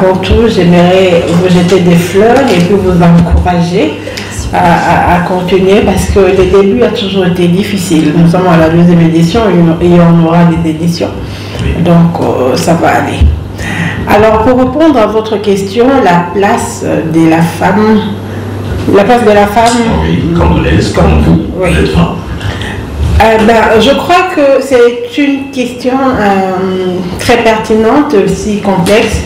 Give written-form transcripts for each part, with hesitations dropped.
avant tout, j'aimerais vous jeter des fleurs et puis vous encourager à continuer parce que le début a toujours été difficile. Nous sommes à la 2e édition et on aura des éditions. Donc, ça va aller. Alors, pour répondre à votre question, la place de la femme... La place de la femme... Oui, congolaise, comme vous, oui. Je crois que c'est une question très pertinente, aussi complexe,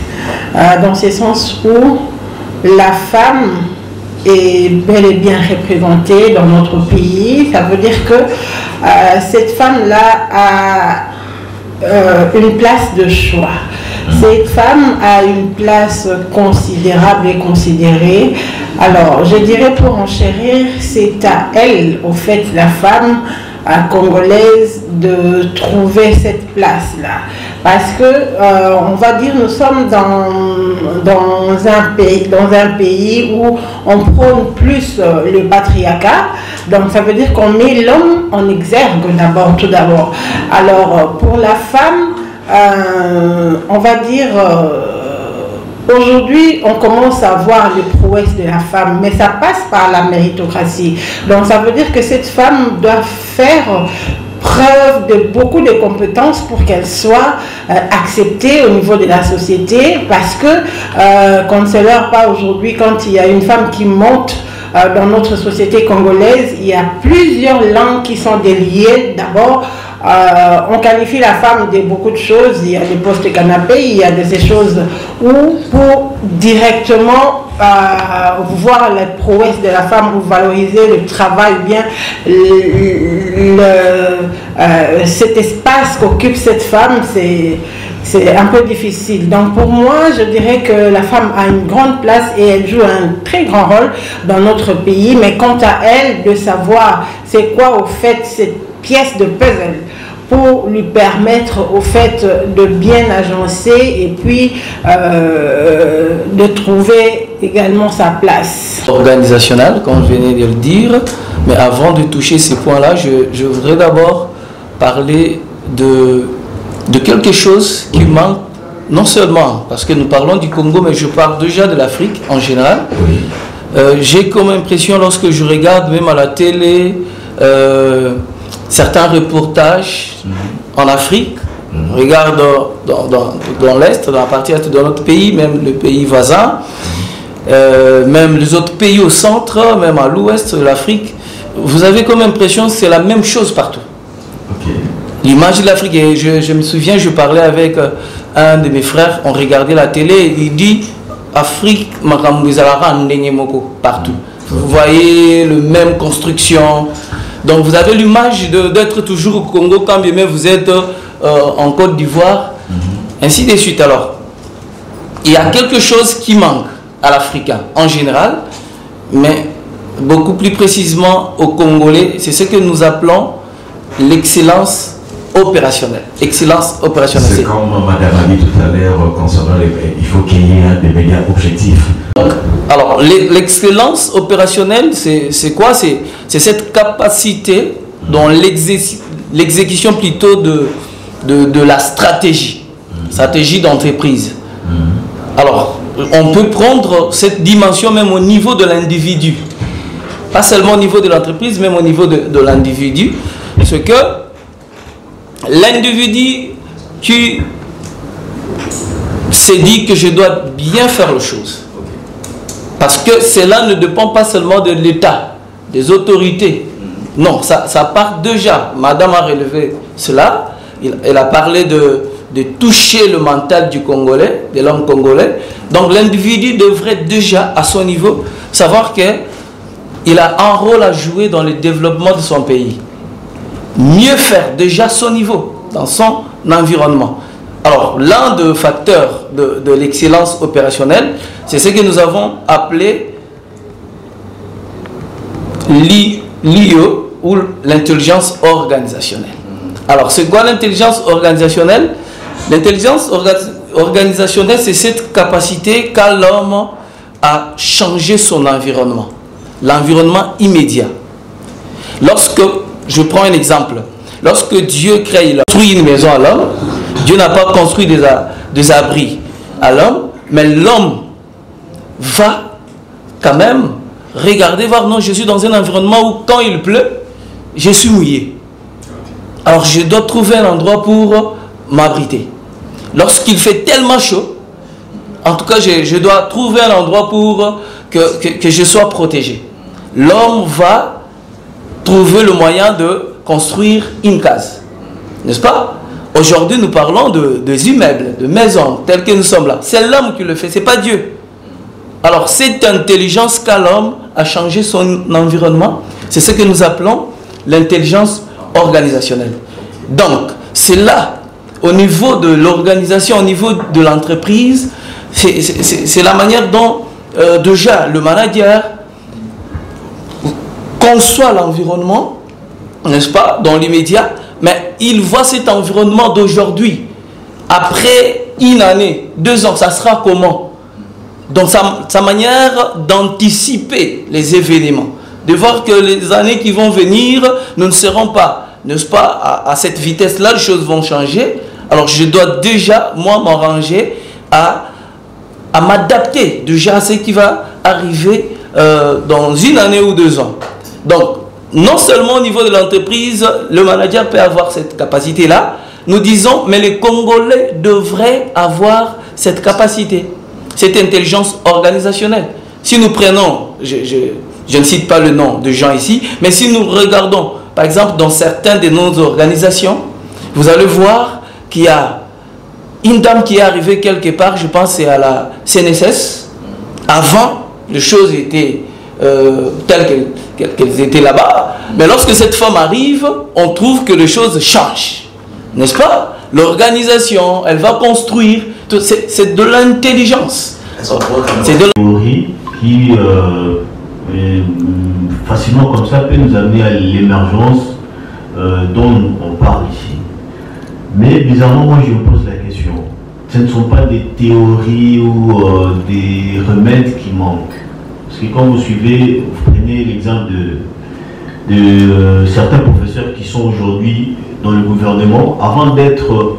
dans ce sens où la femme est bel et bien représentée dans notre pays. Ça veut dire que cette femme-là a une place de choix. Cette femme a une place considérable et considérée. Alors, je dirais pour enchérir, c'est à elle, au fait, la femme congolaise, de trouver cette place-là. Parce que, on va dire, nous sommes dans un pays où on prône plus le patriarcat. Donc, ça veut dire qu'on met l'homme en exergue d'abord, tout d'abord. Alors, pour la femme, on va dire, aujourd'hui, on commence à voir les prouesses de la femme, mais ça passe par la méritocratie. Donc, ça veut dire que cette femme doit faire preuve de beaucoup de compétences pour qu'elle soit acceptée au niveau de la société, parce que, qu'on ne se leurre pas aujourd'hui, quand il y a une femme qui monte dans notre société congolaise, il y a plusieurs langues qui sont déliées. D'abord, on qualifie la femme de beaucoup de choses. Il y a des postes canapés, il y a de ces choses où pour directement voir la prouesse de la femme ou valoriser le travail, ou bien cet espace qu'occupe cette femme, c'est un peu difficile. Donc pour moi, je dirais que la femme a une grande place et elle joue un très grand rôle dans notre pays. Mais quant à elle, de savoir c'est quoi au fait cette pièce de puzzle pour lui permettre au fait de bien agencer et puis de trouver également sa place. Organisationnelle, comme je venais de le dire, mais avant de toucher ces points-là, je voudrais d'abord parler de quelque chose qui manque, non seulement parce que nous parlons du Congo, mais je parle déjà de l'Afrique en général. J'ai comme impression, lorsque je regarde même à la télé, certains reportages en Afrique, regarde dans l'Est, dans la partie Est de notre pays, même le pays voisin, même les autres pays au centre, même à l'Ouest de l'Afrique, vous avez comme impression que c'est la même chose partout. L'image de l'Afrique, et je me souviens, je parlais avec un de mes frères, on regardait la télé, il dit Afrique, partout. Vous voyez le même construction. Donc vous avez l'image d'être toujours au Congo quand bien même vous êtes en Côte d'Ivoire, ainsi de suite. Alors, il y a quelque chose qui manque à l'Africain en général, mais beaucoup plus précisément aux Congolais, c'est ce que nous appelons l'excellence opérationnelle. Excellence opérationnelle. C'est comme Madame a dit tout à l'heure concernant il faut qu'il y ait des médias objectifs. Alors, l'excellence opérationnelle, c'est quoi? C'est cette capacité dans l'exécution plutôt de la stratégie, stratégie d'entreprise. Alors, on peut prendre cette dimension même au niveau de l'individu. Pas seulement au niveau de l'entreprise, même au niveau de l'individu. Ce que l'individu qui s'est dit que je dois bien faire les choses. Parce que cela ne dépend pas seulement de l'État, des autorités. Non, ça part déjà. Madame a relevé cela. Elle a parlé de toucher le mental du Congolais, de l'homme congolais. Donc l'individu devrait déjà, à son niveau, savoir qu'il a un rôle à jouer dans le développement de son pays. Mieux faire déjà son niveau, dans son environnement. Alors, l'un des facteurs de l'excellence opérationnelle, c'est ce que nous avons appelé l'IO ou l'intelligence organisationnelle. Alors, c'est quoi l'intelligence organisationnelle? L'intelligence organisationnelle, c'est cette capacité qu'a l'homme à changer son environnement, l'environnement immédiat. Lorsque, je prends un exemple, lorsque Dieu crée, il a construit une maison à l'homme, Dieu n'a pas construit des abris à l'homme, Mais l'homme va quand même regarder, voir, non, je suis dans un environnement où quand il pleut, je suis mouillé. Alors je dois trouver un endroit pour m'abriter. Lorsqu'il fait tellement chaud, en tout cas je dois trouver un endroit pour que je sois protégé. L'homme va trouver le moyen de construire une case. N'est-ce pas? Aujourd'hui nous parlons des immeubles, de maisons, telles que nous sommes là. C'est l'homme qui le fait, ce n'est pas Dieu. Alors cette intelligence qu'a l'homme à changer son environnement, c'est ce que nous appelons l'intelligence organisationnelle. Donc c'est là, au niveau de l'organisation, au niveau de l'entreprise, c'est la manière dont déjà le manager conçoit l'environnement, n'est-ce pas, dans l'immédiat, mais il voit cet environnement d'aujourd'hui. Après une année, 2 ans, ça sera comment? Donc sa manière d'anticiper les événements, de voir que les années qui vont venir, nous ne serons pas, n'est-ce pas, à cette vitesse-là, les choses vont changer. Alors je dois déjà, moi, m'arranger à m'adapter déjà à ce qui va arriver dans une année ou 2 ans. Donc, non seulement au niveau de l'entreprise, le manager peut avoir cette capacité-là, nous disons, mais les Congolais devraient avoir cette capacité, cette intelligence organisationnelle. Si nous prenons, je ne cite pas le nom de gens ici, mais si nous regardons, par exemple, dans certaines de nos organisations, vous allez voir qu'il y a une dame qui est arrivée quelque part, je pense c'est à la CNSS. Avant, les choses étaient telles qu'elles étaient là-bas. Mais lorsque cette femme arrive, on trouve que les choses changent. N'est-ce pas? L'organisation, elle va construire. C'est de l'intelligence. C'est de la théorie qui, facilement comme ça, peut nous amener à l'émergence dont on parle ici. Mais bizarrement, moi je me pose la question. Ce ne sont pas des théories ou des remèdes qui manquent. Parce que quand vous suivez, vous prenez l'exemple de certains professeurs qui sont aujourd'hui dans le gouvernement, avant d'être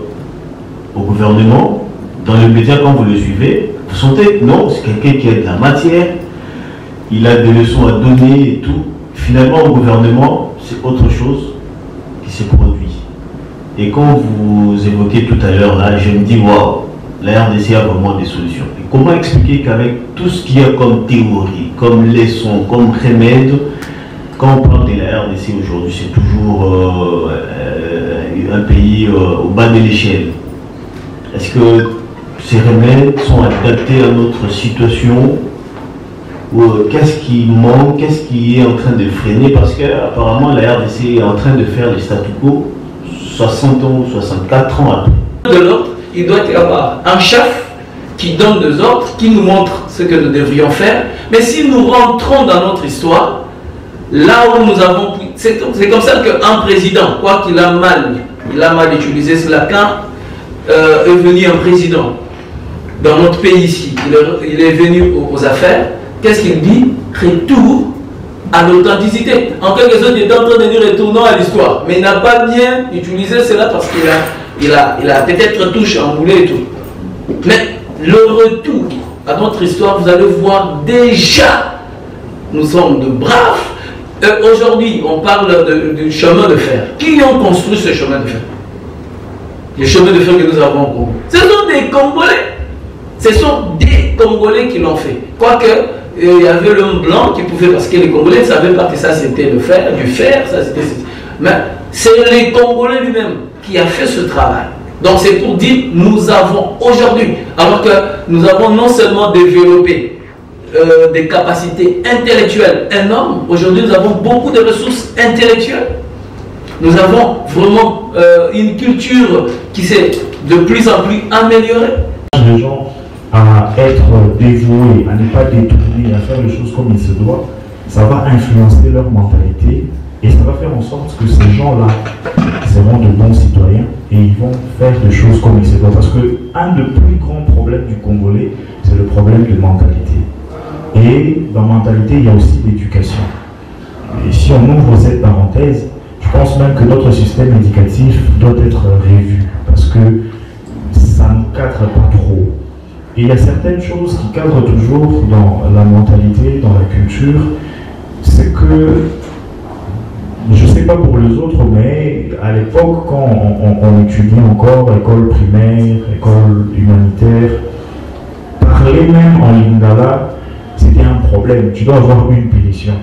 au gouvernement, dans les médias, quand vous le suivez, vous sentez, non, c'est quelqu'un qui a de la matière, il a des leçons à donner et tout. Finalement, au gouvernement, c'est autre chose qui s'est produit. Et quand vous évoquez tout à l'heure, là, je me dis, waouh, la RDC a vraiment des solutions. Et comment expliquer qu'avec tout ce qu'il y a comme théorie, comme leçon, comme remède, quand on parle de la RDC aujourd'hui, c'est toujours un pays au bas de l'échelle. Est-ce que ces remèdes sont adaptés à notre situation? Qu'est-ce qui manque? Qu'est-ce qui est en train de freiner? Parce qu'apparemment la RDC est en train de faire les statu quo 60 ans, 64 ans après. De l'autre, il doit y avoir un chef qui donne des ordres, qui nous montre ce que nous devrions faire. Mais si nous rentrons dans notre histoire, là où nous avons... C'est comme ça qu'un président, quoi qu'il a mal utilisé cela, quand est venu un président dans notre pays ici, il est venu aux affaires, qu'est-ce qu'il dit? Retour à l'authenticité. En quelque sorte, il est en train de dire retournons à l'histoire. Mais il n'a pas bien utilisé cela parce qu'il a peut-être tout chamboulé et tout. Mais le retour à notre histoire, vous allez voir déjà, nous sommes de braves. Aujourd'hui, on parle du chemin de fer. Qui ont construit ce chemin de fer? Les chemins de fer que nous avons au Congo. Ce sont des Congolais. Ce sont des Congolais qui l'ont fait. Quoique, il y avait l'homme blanc qui pouvait, parce que les Congolais ne savaient pas que ça c'était le fer, du fer, ça c'était... Mais c'est les Congolais lui-même qui a fait ce travail. Donc c'est pour dire, nous avons aujourd'hui, alors que nous avons non seulement développé des capacités intellectuelles énormes, aujourd'hui nous avons beaucoup de ressources intellectuelles. Nous avons vraiment une culture qui s'est de plus en plus améliorée. Les gens à être dévoués, à ne pas détourner, à faire les choses comme il se doit, ça va influencer leur mentalité et ça va faire en sorte que ces gens-là seront de bons citoyens et ils vont faire des choses comme il se doit. Parce que un des plus grands problèmes du Congolais, c'est le problème de mentalité. Et dans la mentalité, il y a aussi l'éducation. Et si on ouvre cette parenthèse, je pense même que notre système éducatif doit être revu parce que ça ne cadre pas trop. Et il y a certaines choses qui cadrent toujours dans la mentalité, dans la culture, c'est que, je ne sais pas pour les autres, mais à l'époque, quand on étudiait encore, école primaire, école humanitaire, parler même en lingala, c'était un problème. Tu dois avoir une punition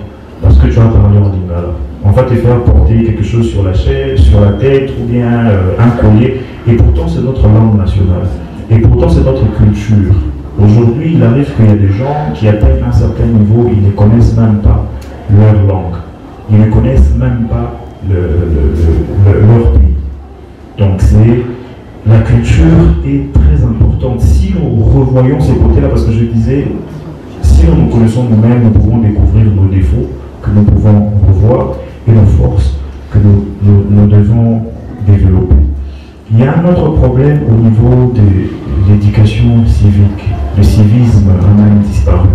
parce que tu as parlé en lingala. On va te faire porter quelque chose sur la chaise, sur la tête ou bien un collier. Et pourtant, c'est notre langue nationale. Et pourtant, c'est notre culture. Aujourd'hui, il arrive qu'il y a des gens qui atteignent un certain niveau, ils ne connaissent même pas leur langue. Ils ne connaissent même pas leur pays. Donc, la culture est très importante. Si nous revoyons ces côtés-là, parce que je disais, si nous nous connaissons nous-mêmes, nous pouvons découvrir nos défauts que nous pouvons revoir et nos forces que nous devons développer. Il y a un autre problème au niveau de l'éducation civique. Le civisme a même disparu.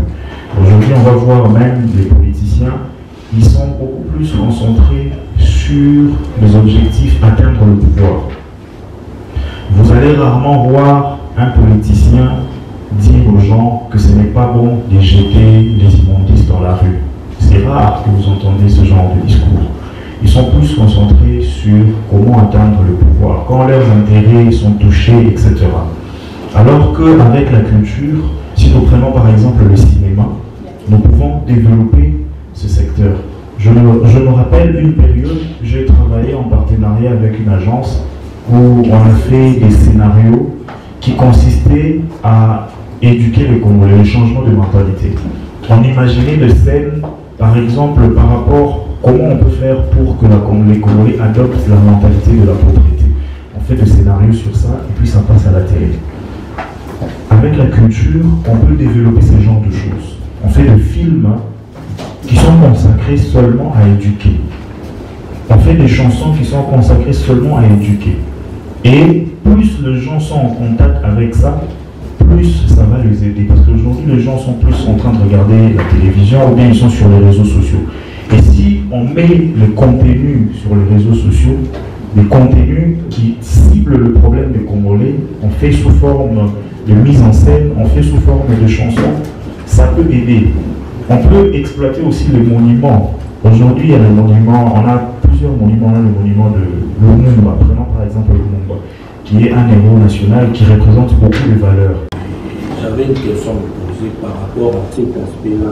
Aujourd'hui, on va voir même les politiciens, ils sont beaucoup plus concentrés sur les objectifs, atteindre le pouvoir. Vous allez rarement voir un politicien dire aux gens que ce n'est pas bon de jeter les immondices dans la rue. C'est rare que vous entendez ce genre de discours. Ils sont plus concentrés sur comment atteindre le pouvoir, quand leurs intérêts sont touchés, etc. Alors qu'avec la culture, si nous prenons par exemple le cinéma, nous pouvons développer ce secteur. Je me rappelle une période, j'ai travaillé en partenariat avec une agence où on a fait des scénarios qui consistaient à éduquer les Congolais, le changement de mentalité. On imaginait des scènes, par exemple, par rapport comment on peut faire pour que les Congolais adoptent la mentalité de la pauvreté. On fait des scénarios sur ça et puis ça passe à la télé. Avec la culture, on peut développer ce genre de choses. On fait des films qui sont consacrés seulement à éduquer. On fait des chansons qui sont consacrées seulement à éduquer. Et plus les gens sont en contact avec ça, plus ça va les aider. Parce qu'aujourd'hui, les gens sont plus en train de regarder la télévision ou bien ils sont sur les réseaux sociaux. Et si on met le contenu sur les réseaux sociaux, des contenus qui ciblent le problème des Congolais, on fait sous forme de mise en scène, on fait sous forme de chansons, ça peut aider. On peut exploiter aussi les monuments. Aujourd'hui, il y a les monuments, on a plusieurs monuments, le monument de Lumumba, prenons par exemple Lumumba, qui est un héros national qui représente beaucoup de valeurs. J'avais une question à vous poser par rapport à cet aspect-là,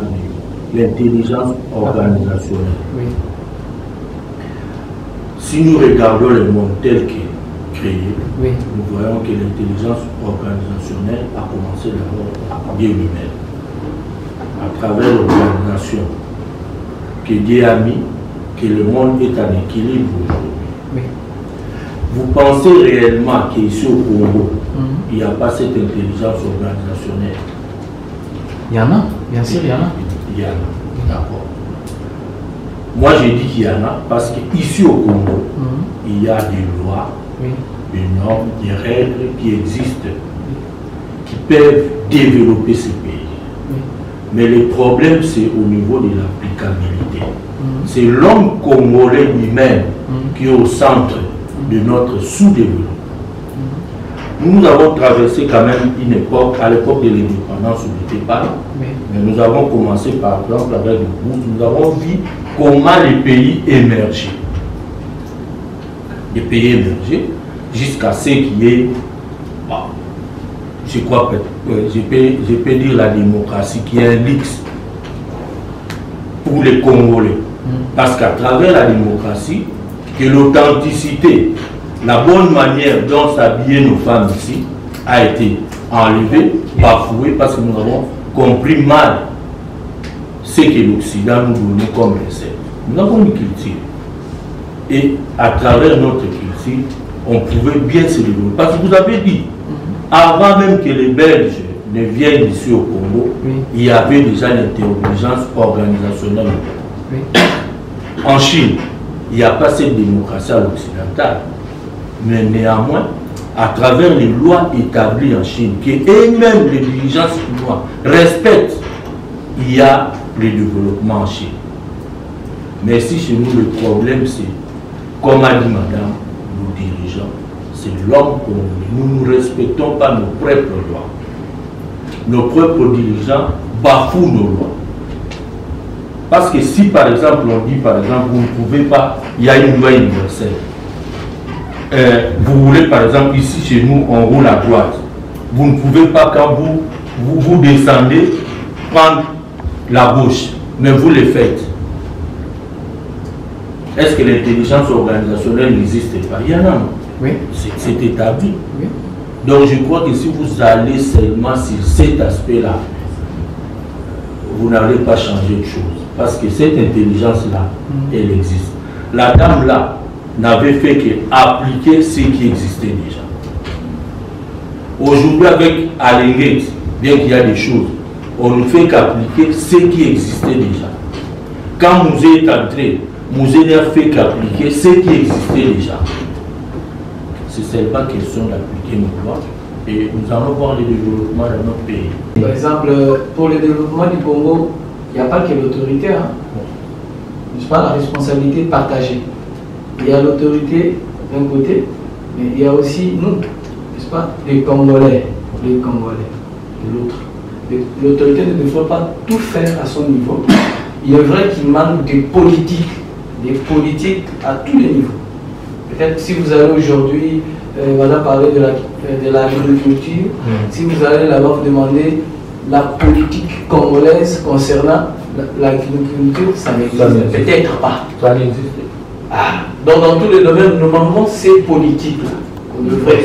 l'intelligence organisationnelle. Oui. Si nous regardons le monde tel qu'il est créé, Oui. nous voyons que l'intelligence organisationnelle a commencé d'abord Dieu lui-même, à travers l'organisation que Dieu a mis, que le monde est en équilibre aujourd'hui. Oui. Vous pensez réellement qu'ici au Congo, il n'y a pas cette intelligence organisationnelle? Il y en a, bien sûr, il y en a. Il y en a, d'accord. Moi, j'ai dit qu'il y en a parce qu'ici au Congo, il y a des lois, Oui. des normes, des règles qui existent, qui peuvent développer ce pays. Oui. Mais le problème, c'est au niveau de l'applicabilité. C'est l'homme congolais lui-même qui est au centre de notre sous-développement. Nous avons traversé quand même une époque, à l'époque de l'indépendance, on n'était pas là. Oui. Mais nous avons commencé par exemple avec le groupe, nous avons vu comment les pays émergeaient. Les pays émergeaient jusqu'à ce qui est, je crois que je peux dire la démocratie qui est un luxe pour les Congolais. Parce qu'à travers la démocratie, que l'authenticité, la bonne manière dont s'habiller nos femmes ici a été enlevée, bafouée, parce que nous avons compris mal ce que l'Occident nous donnait comme recette. Nous avons une culture. Et à travers notre culture, on pouvait bien se développer. Parce que vous avez dit, avant même que les Belges ne viennent ici au Congo, il y avait déjà l'intelligence organisationnelle. Oui. En Chine, il n'y a pas cette démocratie à l'occidental. Mais néanmoins, à travers les lois établies en Chine, que eux-mêmes les dirigeants chinois respectent, il y a le développement en Chine. Mais si chez nous, le problème, c'est, comme a dit madame, nos dirigeants, c'est l'homme congolais. Nous ne respectons pas nos propres lois. nos propres dirigeants bafouent nos lois. Parce que si par exemple on dit par exemple vous ne pouvez pas, il y a une loi universelle. Vous voulez par exemple ici chez nous on roule à droite. Vous ne pouvez pas quand vous descendez prendre la gauche, mais vous le faites. Est-ce que l'intelligence organisationnelle n'existe pas? Il y en a. Oui. C'est établi. Oui. Donc je crois que si vous allez seulement sur cet aspect-là, vous n'allez pas changer de chose. Parce que cette intelligence-là, elle existe. La dame-là n'avait fait qu'appliquer ce qui existait déjà. Aujourd'hui, avec Alengate, bien qu'il y a des choses, on ne fait qu'appliquer ce qui existait déjà. Quand Mouzé est entré, Mouzé n'a fait qu'appliquer ce qui existait déjà. C'est seulement question d'appliquer nos lois et nous allons voir le développement dans notre pays. Par exemple, pour le développement du Congo, il n'y a pas que l'autorité. Hein. Je parle de la responsabilité partagée. Il y a l'autorité d'un côté, mais il y a aussi nous, n'est-ce pas, les Congolais de l'autre. L'autorité ne devrait pas tout faire à son niveau. Il est vrai qu'il manque des politiques à tous les niveaux. Peut-être si vous allez aujourd'hui, on a parlé de l'agriculture, si vous allez là-bas vous demander la politique congolaise concernant l'agriculture, ça n'existe peut-être pas. Ça n'existe pas. Donc dans tous les domaines, nous manquons ces politiques-là.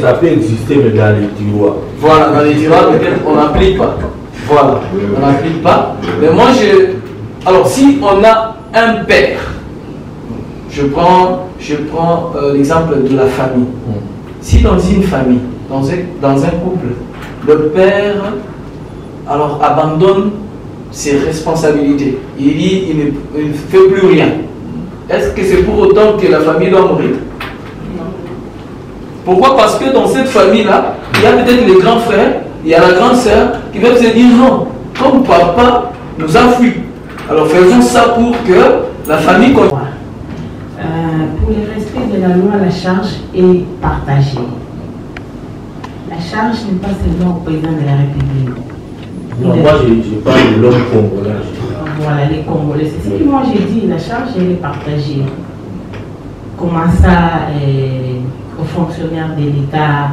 Ça peut exister, mais dans les tiroirs. Voilà, dans les tiroirs, peut-être on n'applique pas. Voilà, on n'applique pas. Mais moi, alors si on a un père, je prends l'exemple de la famille. Si dans une famille, dans un couple, le père alors abandonne ses responsabilités, il dit il ne fait plus rien, est-ce que c'est pour autant que la famille doit mourir? Pourquoi? Parce que dans cette famille-là, il y a peut-être les grands frères, il y a la grande sœur qui peuvent se dire non, comme papa nous a fui, alors faisons ça pour que la famille continue. Pour le respect de la loi, la charge est partagée. La charge n'est pas seulement au président de la République. Non, moi je parle de l'homme congolais. Voilà, les Congolais. C'est ce que moi j'ai dit, la charge elle est partagée. Comment ça, aux fonctionnaires de l'État,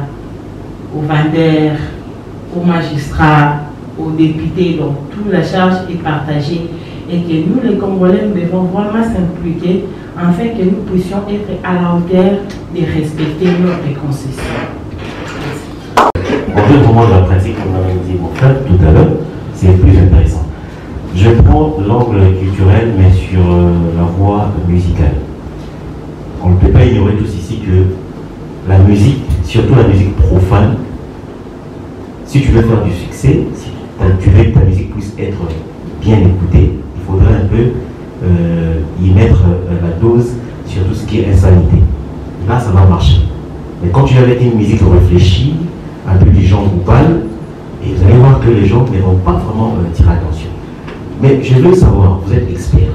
aux vendeurs, aux magistrats, aux députés, donc toute la charge est partagée. Et que nous, les Congolais, nous devons vraiment s'impliquer afin que nous puissions être à la hauteur de respecter notre concession. En fait, comment de la pratique, comme l'a dit mon frère tout à l'heure, c'est plus intéressant. Je prends l'angle culturel, mais sur la voie musicale. On ne peut pas ignorer tous ici que la musique, surtout la musique profane, si tu veux faire du succès, si tu veux que ta musique puisse être bien écoutée, il faudrait un peu y mettre la dose sur tout ce qui est insanité. Là, ça va marcher. Mais quand tu as avec une musique réfléchie, un peu du genre Goupal, et vous allez voir que les gens ne vont pas vraiment tirer attention. Mais je veux savoir, vous êtes expert.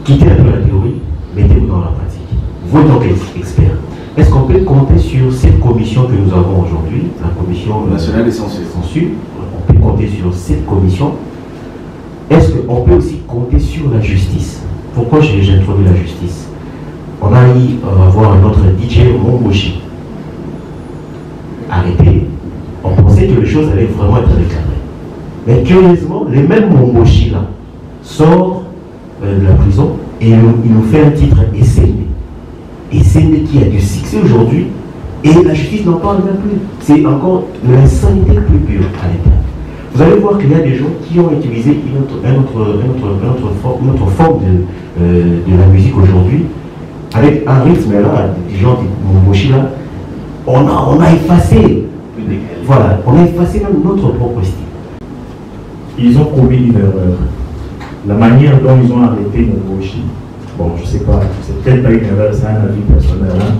Quittez un peu la théorie, mettez-vous dans la pratique. Vous, en tant qu'expert, est-ce qu'on peut compter sur cette commission que nous avons aujourd'hui, la commission nationale des censures? On peut compter sur cette commission. Est-ce qu'on peut aussi compter sur la justice? Pourquoi j'ai introduit la justice? On a eu voir notre DJ Momboshi arrêté. On pensait que les choses allaient vraiment être déclarées. Mais curieusement, les mêmes Momboshi là sort de la prison et il nous fait un titre Essende. Essende qui a du succès aujourd'hui et la justice n'en parle même plus. C'est encore de l'insanité plus pure à l'État. Vous allez voir qu'il y a des gens qui ont utilisé une autre forme de la musique aujourd'hui, avec un rythme là, des gens de Momboshi là, on a effacé, voilà, on a effacé même notre propre style. Ils ont commis une erreur. La manière dont ils ont arrêté Momboshi, bon, je sais pas, c'est peut-être pas une erreur, c'est un avis personnel. Hein.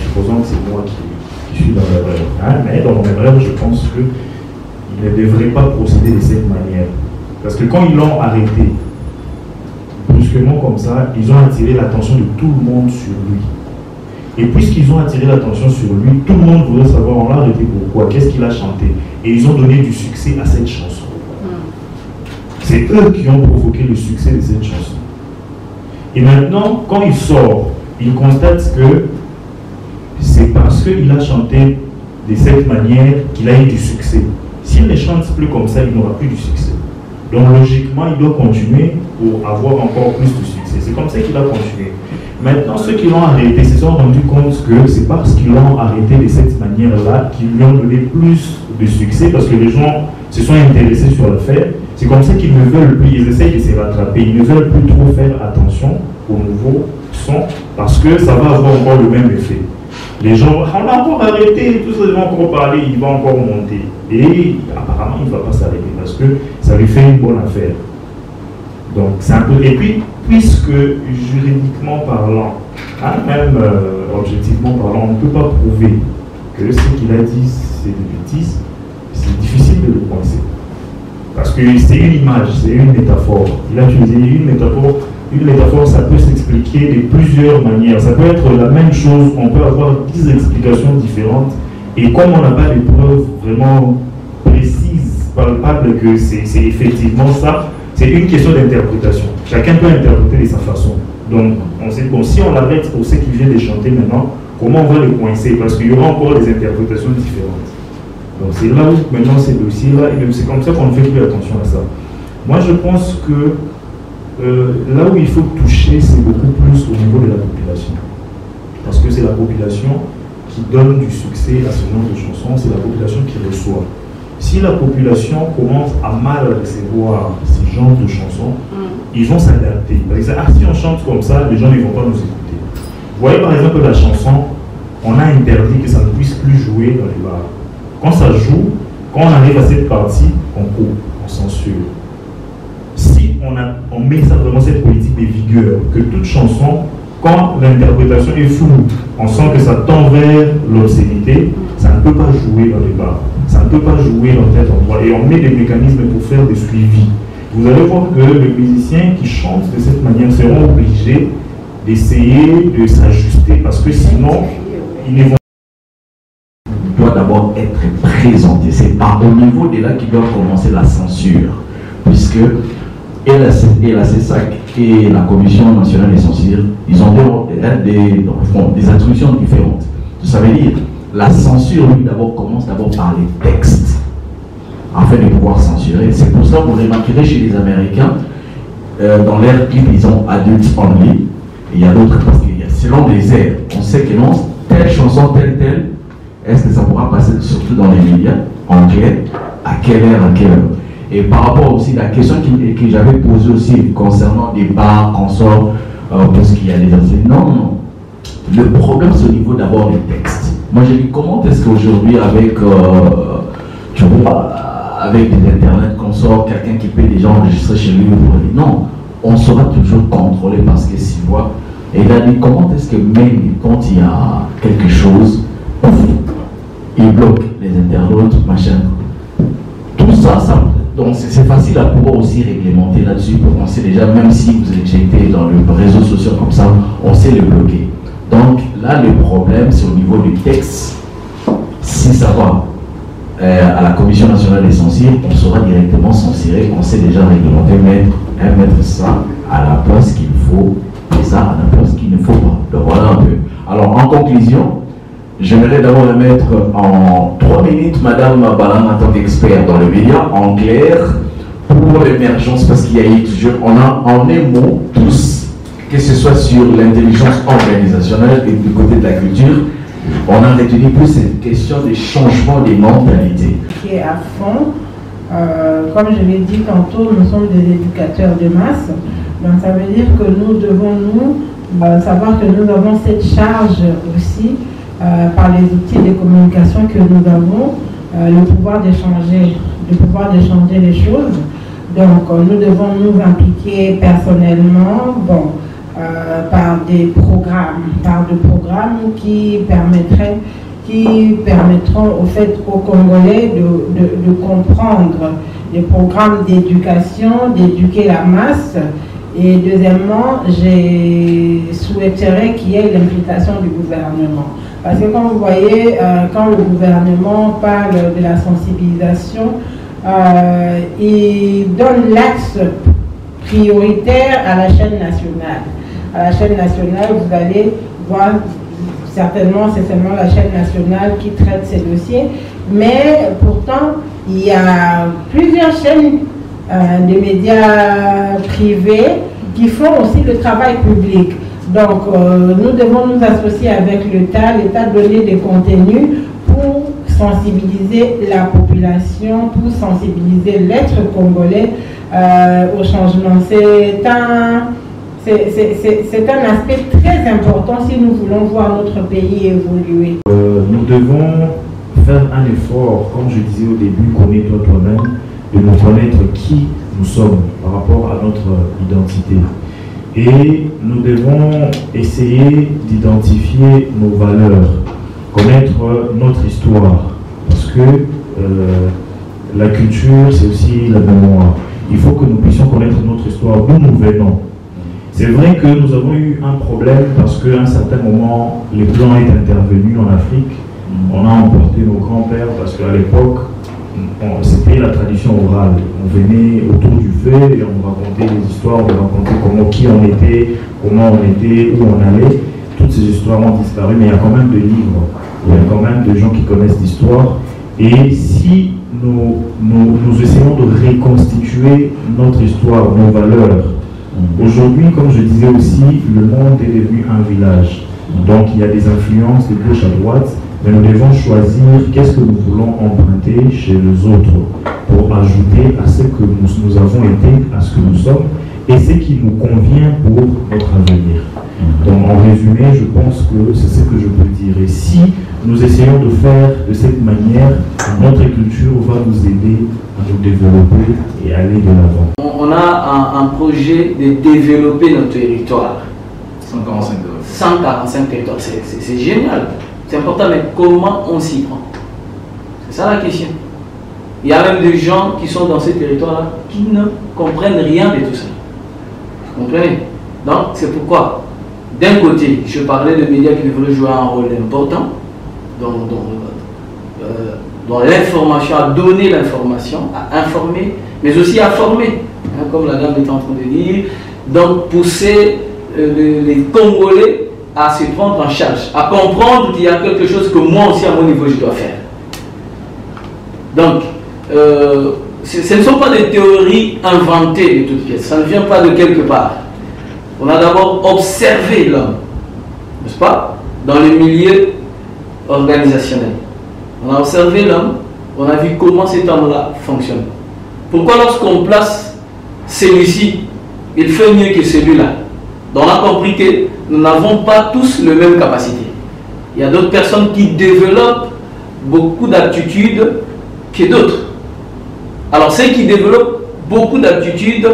Supposons que c'est moi qui suis dans l'erreur. Hein, mais dans mon erreur, je pense que il ne devrait pas procéder de cette manière. Parce que quand ils l'ont arrêté, brusquement comme ça, ils ont attiré l'attention de tout le monde sur lui. Et puisqu'ils ont attiré l'attention sur lui, tout le monde voudrait savoir, on l'a arrêté pourquoi, qu'est-ce qu'il a chanté. Et ils ont donné du succès à cette chanson. C'est eux qui ont provoqué le succès de cette chanson. Et maintenant, quand il sort, il constate que c'est parce qu'il a chanté de cette manière qu'il a eu du succès. S'il ne chante plus comme ça, il n'aura plus du succès. Donc logiquement, il doit continuer pour avoir encore plus de succès. C'est comme ça qu'il a continué. Maintenant, ceux qui l'ont arrêté se sont rendus compte que c'est parce qu'ils l'ont arrêté de cette manière-là qu'ils lui ont donné plus de succès, parce que les gens se sont intéressés sur l'affaire. C'est comme ça qu'ils ne veulent plus, ils essayent de se rattraper, ils ne veulent plus trop faire attention au nouveau son, parce que ça va avoir encore le même effet. Les gens, on a encore arrêté, tout ça, ils vont encore parler, il va encore monter. Et apparemment, il ne va pas s'arrêter, parce que ça lui fait une bonne affaire. Donc, c'est un peu... Et puis, puisque juridiquement parlant, même objectivement parlant, on ne peut pas prouver que ce qu'il a dit, c'est des bêtises, c'est difficile de le coincer. Parce que c'est une image, c'est une métaphore. Il a utilisé une métaphore. Une métaphore, ça peut s'expliquer de plusieurs manières. Ça peut être la même chose, on peut avoir 10 explications différentes. Et comme on n'a pas de preuves vraiment précises, palpables, que c'est effectivement ça, c'est une question d'interprétation. Chacun peut interpréter de sa façon. Donc, on sait, bon, si on l'arrête pour ce qu'il vient de chanter maintenant, comment on va le coincer? Parce qu'il y aura encore des interprétations différentes. Donc, c'est là où maintenant ces dossiers-là, et c'est comme ça qu'on ne fait plus attention à ça. Moi, je pense que là où il faut toucher, c'est beaucoup plus au niveau de la population. Parce que c'est la population qui donne du succès à ce genre de chansons, c'est la population qui reçoit. Si la population commence à mal recevoir ce genre de chansons, ils vont s'adapter. Par exemple, si on chante comme ça, les gens ne vont pas nous écouter. Vous voyez par exemple la chanson, on a interdit que ça ne puisse plus jouer dans les bars. Quand ça joue, quand on arrive à cette partie, on coupe, on censure. Si on met ça vraiment cette politique de vigueur, que toute chanson, quand l'interprétation est floue, on sent que ça tend vers l'obscénité, ça ne peut pas jouer dans les bars, ça ne peut pas jouer dans tel endroit. Et on met des mécanismes pour faire des suivis. Vous allez voir que les musiciens qui chantent de cette manière seront obligés d'essayer de s'ajuster, parce que sinon, ils ne vont doit d'abord être présenté. C'est au niveau de là qu'il doit commencer la censure, puisque et la CESAC et la Commission nationale des censures, ils ont des attributions différentes. Ça veut dire, la censure, lui, commence d'abord par les textes, afin de pouvoir censurer. C'est pour ça que vous remarquerez chez les Américains, dans leur clip, ils ont Adult Only, et il y a d'autres, parce que selon les airs, on sait que non, telle chanson, telle, est-ce que ça pourra passer surtout dans les médias anglais, à quelle heure, Et par rapport aussi à la question que j'avais posée aussi concernant des bars, consorts, parce qu'il y a des enseignants. Non. Le problème, c'est au niveau d'abord des textes. Moi, j'ai dit, comment est-ce qu'aujourd'hui, avec, avec des internets, consorts, quelqu'un qui peut déjà enregistrer chez lui, non, on sera toujours contrôlé parce que s'il voit. Et il a dit, comment est-ce que même quand il y a quelque chose, il bloque les internautes, machin. Tout ça, donc c'est facile à pouvoir aussi réglementer là-dessus. On sait déjà, même si vous êtes été dans le réseau social comme ça, on sait le bloquer. Donc là, le problème, c'est au niveau du texte. Si ça va à la Commission nationale des censures, on sera directement censuré. On sait déjà réglementer, mettre ça à la place qu'il faut et ça à la place qu'il ne faut pas. Donc voilà un peu. Alors en conclusion, j'aimerais d'abord remettre en 3 minutes Madame Balan en tant qu'expert dans le média, en clair, pour l'émergence, parce qu'il y a eu toujours, on a en un mot tous, que ce soit sur l'intelligence organisationnelle et du côté de la culture, on a retenu plus cette question des changements des mentalités. Qui est à fond, comme je l'ai dit tantôt, nous sommes des éducateurs de masse, donc ça veut dire que nous devons savoir que nous avons cette charge aussi, par les outils de communication que nous avons, le pouvoir d'échanger les choses. Donc nous devons nous impliquer personnellement, par des programmes qui permettront au fait aux Congolais de comprendre, des programmes d'éducation, d'éduquer la masse Et deuxièmement, je souhaiterais qu'il y ait l'implication du gouvernement. Parce que comme vous voyez, quand le gouvernement parle de la sensibilisation, il donne l'axe prioritaire à la chaîne nationale. À la chaîne nationale, vous allez voir, certainement, c'est seulement la chaîne nationale qui traite ces dossiers, mais pourtant, il y a plusieurs chaînes de médias privés qui font aussi le travail public. Donc, nous devons nous associer avec l'État donner des contenus pour sensibiliser la population, pour sensibiliser l'être congolais au changement. C'est un aspect très important si nous voulons voir notre pays évoluer. Nous devons faire un effort, comme je disais au début, connais-toi toi-même, de nous connaître qui nous sommes par rapport à notre identité. Et nous devons essayer d'identifier nos valeurs, connaître notre histoire, parce que la culture, c'est aussi la mémoire. Il faut que nous puissions connaître notre histoire, d'où nous venons. C'est vrai que nous avons eu un problème parce qu'à un certain moment, les Blancs étaient intervenus en Afrique. On a emporté nos grands-pères parce qu'à l'époque, c'était la tradition orale. On venait autour du feu et on racontait des histoires, on racontait qui on était, comment on était, où on allait. Toutes ces histoires ont disparu, mais il y a quand même des livres, il y a quand même des gens qui connaissent l'histoire. Et si nous essayons de reconstituer notre histoire, nos valeurs, aujourd'hui, comme je disais aussi, le monde est devenu un village. Donc il y a des influences de gauche à droite, mais nous devons choisir qu'est-ce que nous voulons emprunter chez les autres pour ajouter à ce que nous avons été, à ce que nous sommes, et ce qui nous convient pour notre avenir. Donc en résumé, je pense que c'est ce que je peux dire. Et si nous essayons de faire de cette manière, notre culture va nous aider à nous développer et aller de l'avant. On a un projet de développer notre territoire. 145 territoires, c'est génial. C'est important, mais comment on s'y prend? C'est ça la question. Il y a même des gens qui sont dans ces territoires-là qui ne comprennent rien de tout ça. Vous comprenez? Donc, c'est pourquoi, d'un côté, je parlais de médias qui devraient jouer un rôle important dans l'information, à donner l'information, à informer, mais aussi à former, hein, comme la dame est en train de dire. Donc, pousser les Congolais à se prendre en charge, à comprendre qu'il y a quelque chose que moi aussi à mon niveau je dois faire. Donc, ce ne sont pas des théories inventées de toutes pièces, ça ne vient pas de quelque part. On a d'abord observé l'homme, n'est-ce pas, dans le milieu organisationnel. On a observé l'homme, on a vu comment cet homme-là fonctionne. Pourquoi lorsqu'on place celui-ci, il fait mieux que celui-là? Donc on a compris que nous n'avons pas tous les mêmes capacités. Il y a d'autres personnes qui développent beaucoup d'aptitudes que d'autres. Alors ceux qui développent beaucoup d'aptitudes,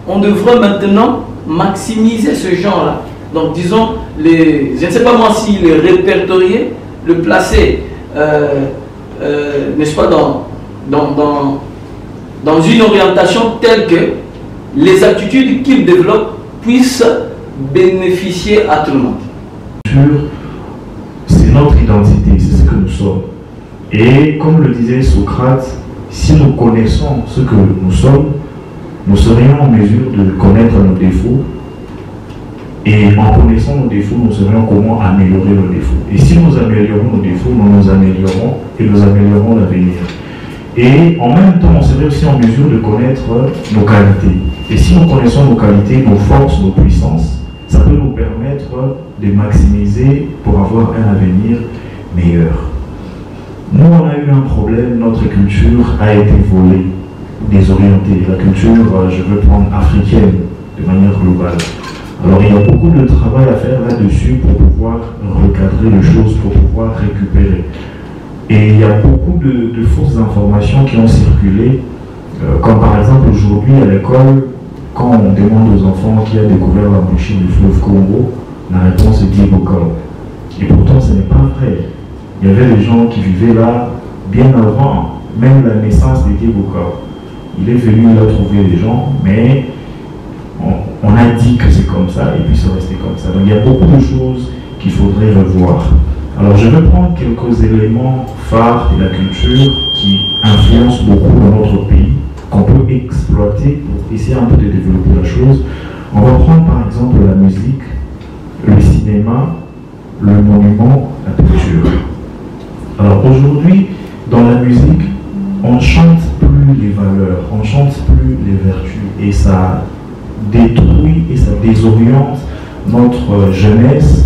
on devrait maintenant maximiser ce genre-là. Donc disons, je ne sais pas moi si les répertorier, le placer, n'est-ce pas, dans une orientation telle que les aptitudes qu'ils développent puissent bénéficier à tout le monde. C'est notre identité, c'est ce que nous sommes. Et comme le disait Socrate, si nous connaissons ce que nous sommes, nous serions en mesure de connaître nos défauts. Et en connaissant nos défauts, nous saurions comment améliorer nos défauts. Et si nous améliorons nos défauts, nous nous améliorons et nous améliorons l'avenir. Et en même temps, on serait aussi en mesure de connaître nos qualités. Et si nous connaissons nos qualités, nos forces, nos puissances, ça peut nous permettre de maximiser pour avoir un avenir meilleur. Nous, on a eu un problème, notre culture a été volée, désorientée. La culture, je veux prendre africaine, de manière globale. Alors il y a beaucoup de travail à faire là-dessus pour pouvoir recadrer les choses, pour pouvoir récupérer. Et il y a beaucoup de fausses informations qui ont circulé, comme par exemple aujourd'hui à l'école, quand on demande aux enfants qui a découvert la bouchée du fleuve Congo, la réponse est Diego Cao. Et pourtant ce n'est pas vrai. Il y avait des gens qui vivaient là bien avant même la naissance de Diego Cao. Il est venu, il a trouvé des gens, mais on a dit que c'est comme ça et puis c'est resté comme ça. Donc il y a beaucoup de choses qu'il faudrait revoir. Alors je vais prendre quelques éléments phares de la culture qui influencent beaucoup dans notre pays, qu'on peut exploiter pour essayer un peu de développer la chose. On va prendre par exemple la musique, le cinéma, le monument, la peinture. Alors aujourd'hui, dans la musique, on ne chante plus les valeurs, on ne chante plus les vertus, et ça détruit et ça désoriente notre jeunesse,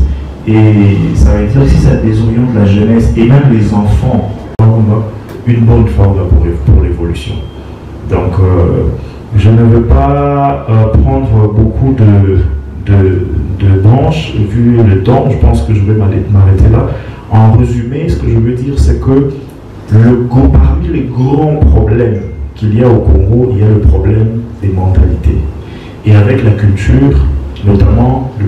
et ça veut dire que si ça désoriente la jeunesse et même les enfants, on a une bonne forme pour l'évolution. Donc je ne veux pas prendre beaucoup de branches, vu le temps, je pense que je vais m'arrêter là. En résumé, ce que je veux dire, c'est que parmi les grands problèmes qu'il y a au Congo, il y a le problème des mentalités. Et avec la culture, notamment les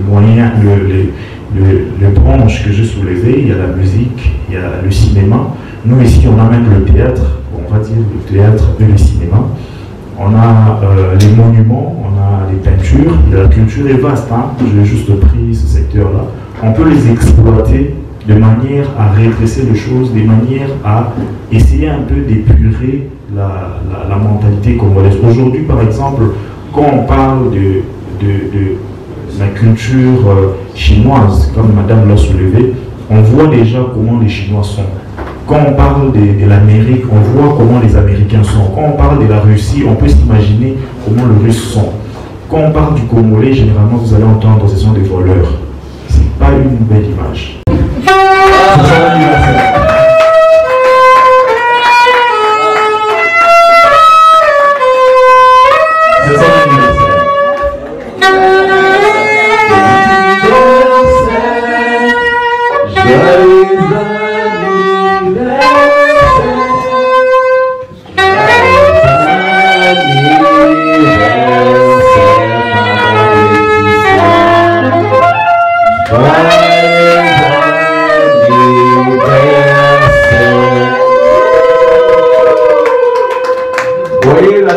branches que j'ai soulevées, il y a la musique, il y a le cinéma. Nous ici, on a même le théâtre, on va dire le théâtre et le cinéma. On a les monuments, on a les peintures. La culture est vaste, hein. J'ai juste pris ce secteur-là. On peut les exploiter de manière à redresser les choses, de manière à essayer un peu d'épurer la mentalité congolaise. Aujourd'hui, par exemple, quand on parle de la culture chinoise, comme Madame l'a soulevé, on voit déjà comment les Chinois sont. Quand on parle de l'Amérique, on voit comment les Américains sont. Quand on parle de la Russie, on peut s'imaginer comment les Russes sont. Quand on parle du Congolais, généralement, vous allez entendre que ce sont des voleurs. C'est pas une belle image. C'est son anniversaire. C'est son anniversaire.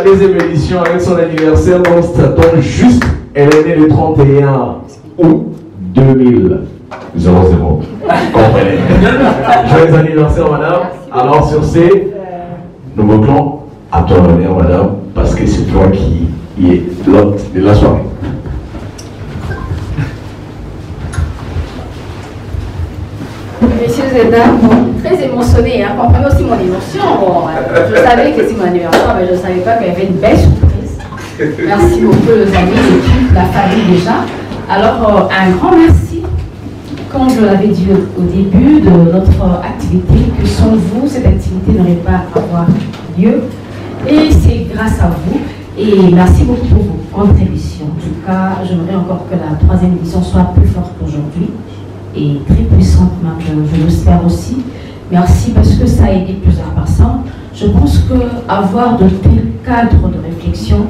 Deuxième édition avec son anniversaire, donc ça tombe juste, elle est née le 31 août 2000. Comprenez. Joyeux anniversaire, madame. Alors sur ces, nous bouclons à toi l'honneur, madame, parce que c'est toi qui est l'hôte de la soirée. Messieurs et dames, très émotionnée, hein. Comprenez aussi mon émotion. Bon, je savais que c'est mon anniversaire, mais je ne savais pas qu'il y avait une belle surprise. Merci beaucoup les amis, l'équipe, la famille déjà. Alors, un grand merci. Comme je l'avais dit au début de notre activité, que sans vous, cette activité n'aurait pas avoir lieu. Et c'est grâce à vous. Et merci beaucoup pour vos contributions. En tout cas, j'aimerais encore que la troisième édition soit plus forte qu'aujourd'hui. Et très puissante même, je l'espère aussi. Merci parce que ça a aidé plusieurs personnes. Je pense qu'avoir de tels cadres de réflexion,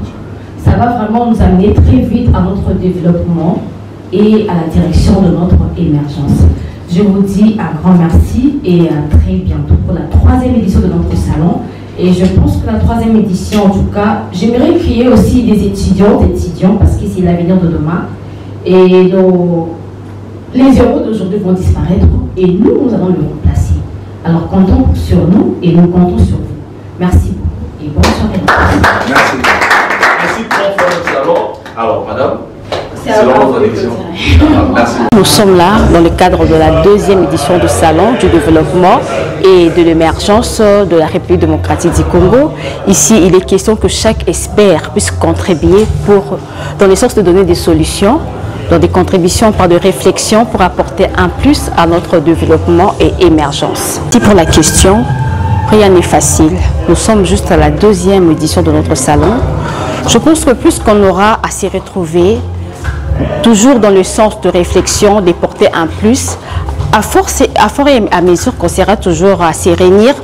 ça va vraiment nous amener très vite à notre développement et à la direction de notre émergence. Je vous dis un grand merci et à très bientôt pour la troisième édition de notre salon. Et je pense que la troisième édition, en tout cas, j'aimerais qu'il y ait aussi des étudiants, parce que c'est l'avenir de demain. Et les héros d'aujourd'hui vont disparaître et nous allons les remplacer. Alors comptons sur nous et nous comptons sur vous. Merci beaucoup et bonne soirée. Merci. Merci pour le salon. Alors, madame, c'est votre édition. Merci. Nous sommes là dans le cadre de la deuxième édition du Salon du développement et de l'émergence de la République démocratique du Congo. Ici, il est question que chaque expert puisse contribuer dans le sens de donner des solutions, dans des contributions par de réflexion pour apporter un plus à notre développement et émergence. Si pour la question, rien n'est facile. Nous sommes juste à la deuxième édition de notre salon. Je pense que plus qu'on aura à s'y retrouver, toujours dans le sens de réflexion, de porter un plus, à fort et à mesure qu'on sera toujours à s'y réunir,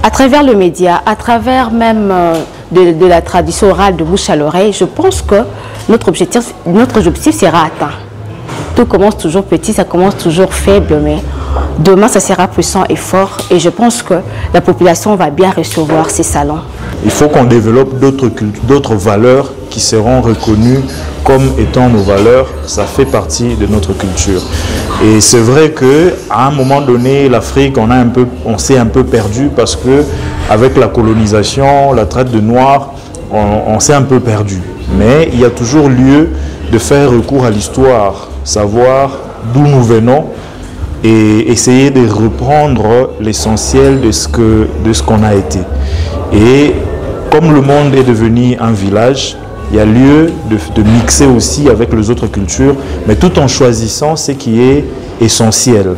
à travers le média, à travers même de la tradition orale de bouche à l'oreille, je pense que notre objectif sera atteint. Tout commence toujours petit, ça commence toujours faible, mais demain ça sera puissant et fort. Et je pense que la population va bien recevoir ces salons. Il faut qu'on développe d'autres valeurs qui seront reconnues comme étant nos valeurs, ça fait partie de notre culture. Et c'est vrai qu'à un moment donné, l'Afrique, on s'est un peu perdu parce que avec la colonisation, la traite de noirs, on s'est un peu perdu. Mais il y a toujours lieu de faire recours à l'histoire, savoir d'où nous venons et essayer de reprendre l'essentiel de ce qu'on a été. Et comme le monde est devenu un village, il y a lieu de mixer aussi avec les autres cultures, mais tout en choisissant ce qui est essentiel.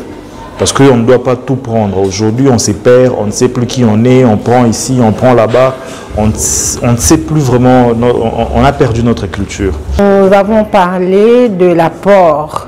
Parce qu'on ne doit pas tout prendre. Aujourd'hui, on se perd, on ne sait plus qui on est, on prend ici, on prend là-bas. On ne sait plus vraiment, on a perdu notre culture. Nous avons parlé de l'apport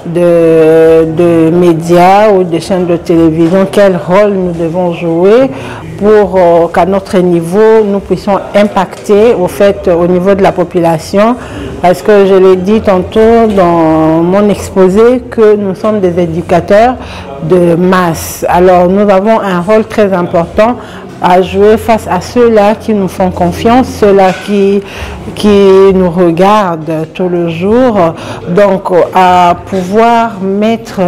de médias ou de chaînes de télévision, quel rôle nous devons jouer pour qu'à notre niveau, nous puissions impacter au niveau de la population. Parce que je l'ai dit tantôt dans mon exposé que nous sommes des éducateurs de masse. Alors nous avons un rôle très important à jouer face à ceux-là qui nous font confiance, ceux-là qui nous regardent tout le jour. Donc à pouvoir mettre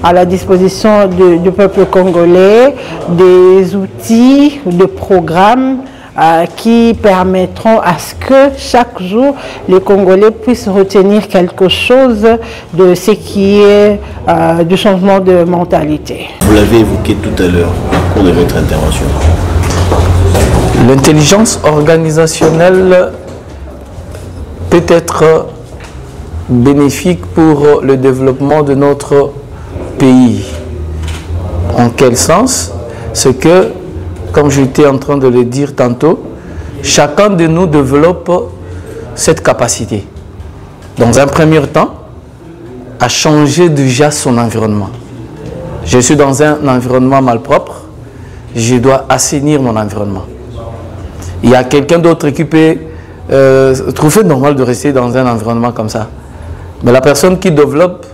à la disposition du peuple congolais des outils, des programmes qui permettront à ce que chaque jour les Congolais puissent retenir quelque chose de ce qui est du changement de mentalité. Vous l'avez évoqué tout à l'heure au cours de votre intervention. L'intelligence organisationnelle peut être bénéfique pour le développement de notre pays. En quel sens? C'est que, comme j'étais en train de le dire tantôt, chacun de nous développe cette capacité, dans un premier temps, à changer déjà son environnement. Je suis dans un environnement malpropre, je dois assainir mon environnement. Il y a quelqu'un d'autre qui peut trouver normal de rester dans un environnement comme ça. Mais la personne qui développe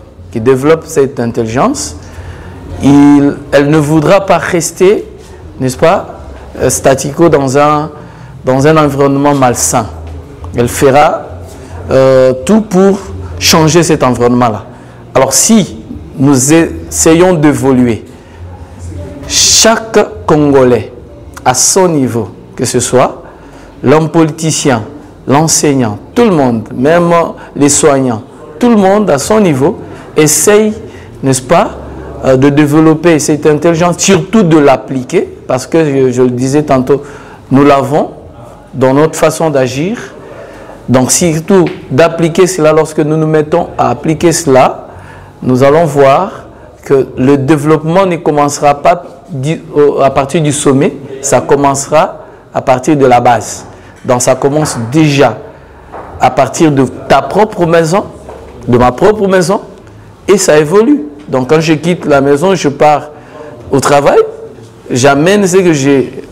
cette intelligence, elle ne voudra pas rester, n'est-ce pas, statico dans un environnement malsain. Elle fera tout pour changer cet environnement-là. Alors si nous essayons d'évoluer, chaque Congolais à son niveau, que ce soit l'homme politicien, l'enseignant, tout le monde, même les soignants, tout le monde à son niveau essaye, n'est-ce pas, de développer cette intelligence, surtout de l'appliquer, parce que je le disais tantôt, nous l'avons dans notre façon d'agir. Donc surtout d'appliquer cela, lorsque nous nous mettons à appliquer cela, nous allons voir que le développement ne commencera pas à partir du sommet, ça commencera à partir de la base. Donc ça commence déjà à partir de ta propre maison, de ma propre maison, et ça évolue. Donc quand je quitte la maison, je pars au travail, j'amène ce que j'ai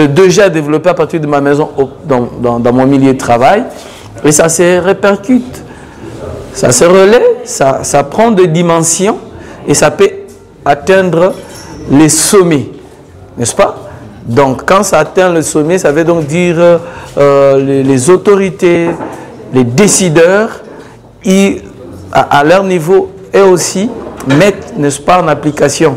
déjà développé à partir de ma maison dans mon milieu de travail, et ça se répercute, ça se relaie, ça prend des dimensions, et ça peut atteindre les sommets, n'est-ce pas? Donc quand ça atteint le sommet, ça veut donc dire les autorités, les décideurs, à leur niveau, eux aussi, mettent, n'est-ce pas, en application